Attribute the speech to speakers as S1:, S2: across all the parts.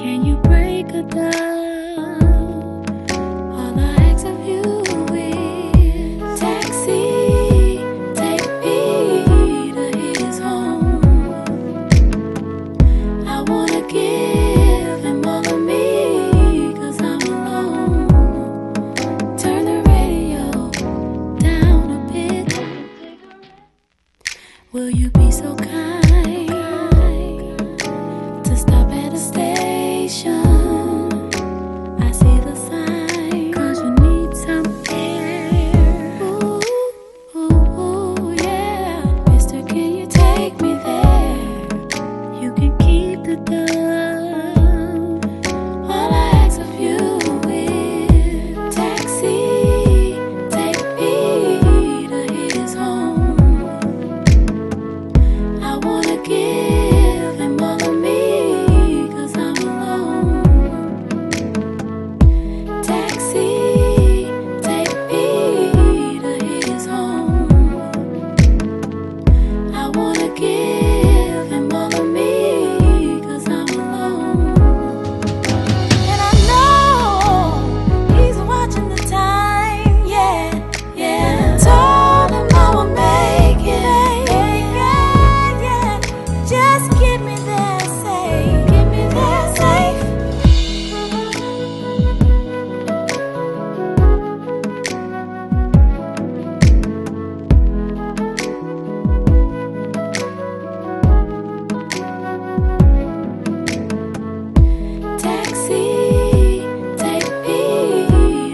S1: Can you break a down? All I ask of you is taxi, take me to his home. I wanna give him all of me, 'cause I'm alone. Turn the radio down a bit. Will you be so kind to stop at a station? I see the sign, 'cause you need some air. Ooh, ooh, ooh, yeah. Mister, can you take me there? You can keep the dove. All I ask of you is taxi, take me to his home. I wanna give him all of me, 'cause I'm alone. Taxi, take me to his home. I wanna give him all of me, 'cause I'm alone. And I know he's watching the time, yeah, yeah. Told him I will make it, yeah, yeah. Just get me there safe, get me there safe. Taxi, take me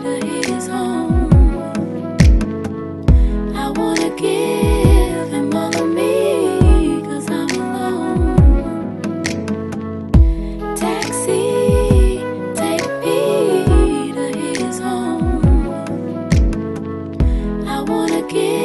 S1: to his home. I wanna give him all of me, 'cause I'm alone. Taxi, take me to his home. I wanna give